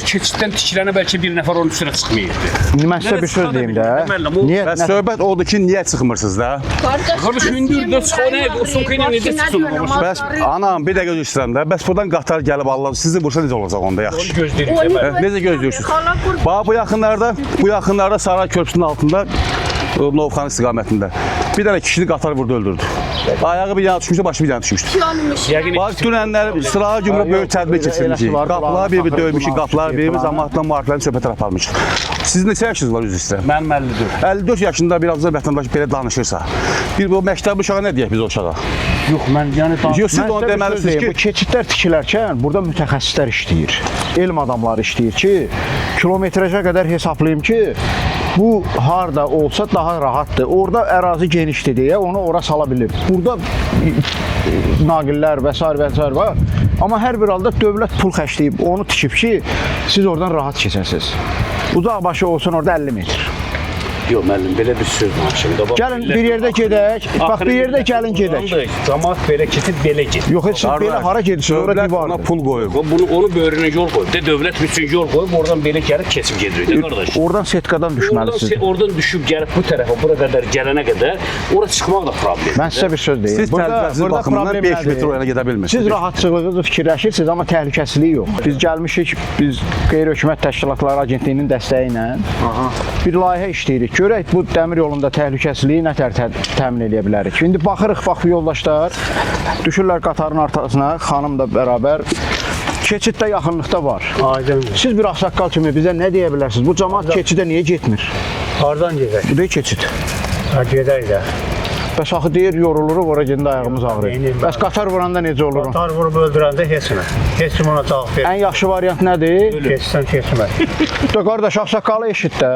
keçiddən tikilənə bəlkə bir nəfər onun üstünə çıxmayırdı. Mən sizə bir söz deyim də. Niyə? Və söhbət odur ki, niyə çıxmırsınız da? Qardaş, hündürdə çıxana, o sumka ilə necə çıxsın? Bəs, anam, bir dəqiqə göstərirəm də, bəs buradan qatar gəlib Allah, sizi vursa necə olacaq onda, yaxşı? Onu gözləyirik. Necə gözləyirsiniz? Bax, bu yaxınlarda Saray Körpüsünün altında, Novxan istiqamətində bir dənə kişini qatar vurdu, öldürdü. Ayağı bir yana düşmüşdü, başı bir yana düşmüşdü. Bax, dünənlər sırağa gümrük böyük tədbir keçirmişik. Qapılar bir-bir dövmüşük, qapılar bir-bir zamanatdan mühariflərini söhbətə aparmışıq. Sizin neçə yaşınız var üzr istəyirəm? Mənim 54. 54 yaşında bir azca vətəndaş belə danışırsa, bir bu məktəb uşağa nə deyək biz o uşağa? Yox, mən yəni Yox, siz onu deməlisiniz ki, bu keçidlər tikilərkən burada mütəxəssislər işləyir. Elm adamları işləyir ki, kilometrajə qədər hesablayım ki, bu harda olsa daha rahatdır. Orada ərazi genişdir deyə onu ora sala bilir. Burada naqillər və s. var. Amma hər bir halda dövlət pul xərcləyib, onu tikib ki, siz oradan rahat keçəsiniz. Uzaq başı olsun orada 50 metr. Yox, müəllim, belə bir söz danışım. Gəlin bir yerdə gedək. Bax, bir yerdə gəlin gedək. Camaat belə keçib, belə get. Yox, heç siz belə hara gedirsiniz? Orada divar ona pul qoyub. Onu böyrünə yol qoyub. Dövlət bütün yol qoyub, oradan belə gəlib keçib gedirik, qardaş. Oradan setkadan düşməlisiniz. Oradan düşüb gəlib bu tərəfə, bura qədər gələnə qədər, ora çıxmaq da problem. Mən sizə bir söz deyim. Siz təhlükəsizlik baxımından 5 metr oraya gedə bilmirsiniz. Siz rahatçılığınızı fikirləşirsiniz, amma təhlükəsizliyi yox. Biz gəlmişik, biz Qeyri-Hökumət Təşkilatları Agentliyinin dəstəyi ilə bir layihə işləyirik. Görək bu dəmir yolunda təhlükəsizliyi nətər təmin edə bilərik. İndi baxırıq, bax bu yoldaşlar düşürlər qatarın arxasına, xanımla bərabər. Keçid də yaxınlıqda var. Aydındır. Siz bir ağsaqqal kimi bizə nə deyə bilərsiniz? Bu camaat keçidə niyə getmir? Hardan gedək? Bu da keçid. Gedək də. Bəs axı deyir, yoruluruq, ora gedəndə ayağımız ağrır. Bəs qatar vuranda necə olur? Qatar vurub öldürəndə heç nə. Heç kim ona cavab verir. Ən yaxşı variant nədir? Keçsən keçmək. Da qardaş, ağsaqqalı eşit də.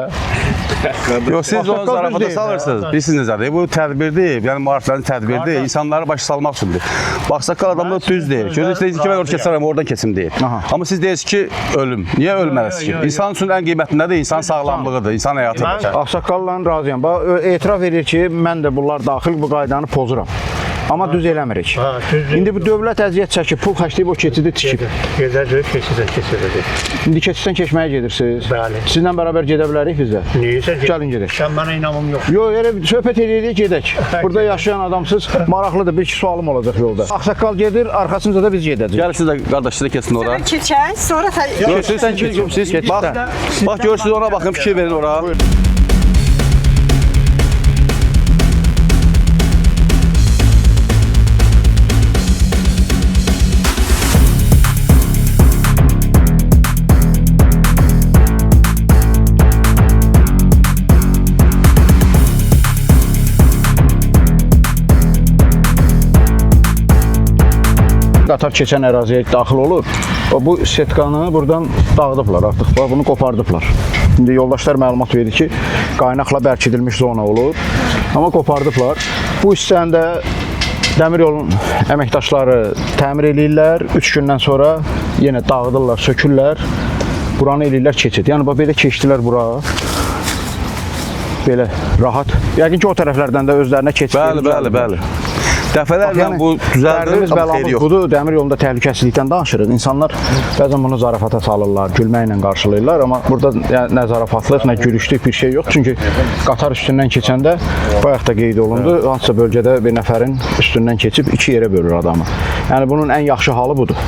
Yox, siz onu zarafata salırsınız. Bilirsiniz necədir? Bu tədbirdir, yəni müharifələrin tədbirdir, insanları başa salmaq üçündür. Ağsaqqal adamlar düz deyir. Gözü istəyir ki, mən orada keçərəm, oradan keçim deyir. Amma siz deyirsiniz ki, ölüm. Niyə ölməlisiniz ki? İnsan üçün ən qiymətli nədir? İnsan sağlamlığıdır, insan həyatıdır. Ağsaqqalla razıyam. Etiraf edir ki, mən də bunlar daxil bu qaydanı pozuram. Amma düz eləmirik. İndi bu dövlət əziyyət çəkib, pul xərcləyib o keçidi tikib. Gedəcək, keçəcək. İndi keçiddən keçməyə gedirsiniz. Bəli. Sizlə bərabər gedə bilərik biz də. Neysə, gəlin gedək. Sən mənə inamım yox. Yox, elə söhbət edirik, gedək. Burada yaşayan adamsız, maraqlıdır, bir iki sualım olacaq yolda. Ağsaqqal gedir, arxasınca da biz gedəcəyik. Gəl siz də qardaş, siz də keçin ora. Keçək, sonra Siz keçin, siz keçin. Bax, görürsünüz ona baxın, fikir verin ora. Qatar keçən əraziyə daxil olur. Bu setkanı buradan dağıdıblar artıq. Bax, bunu qopardıblar. İndi yoldaşlar məlumat verir ki, qaynaqla bərkidilmiş zona olur. Amma qopardıblar. Bu hissəndə dəmir yolun əməkdaşları təmir eləyirlər. 3 gündən sonra yenə dağıdırlar, sökürlər. Buranı eləyirlər keçid. Yəni, belə keçdilər bura. Belə rahat. Yəqin ki, o tərəflərdən də özlərinə keçid. Bəli. Dəfələrlə bu düzəldir, amma xeyri yox. Budur, dəmir yolunda təhlükəsizlikdən danışırıq. İnsanlar bəzən bunu zarafata salırlar, gülməklə qarşılayırlar. Amma burada nə zarafatlıq, nə gülüşlük bir şey yox. Çünki qatar üstündən keçəndə bayaq da qeyd olundu, hansısa bölgədə bir nəfərin üstündən keçib 2 yerə bölür adamı. Yəni bunun ən yaxşı halı budur.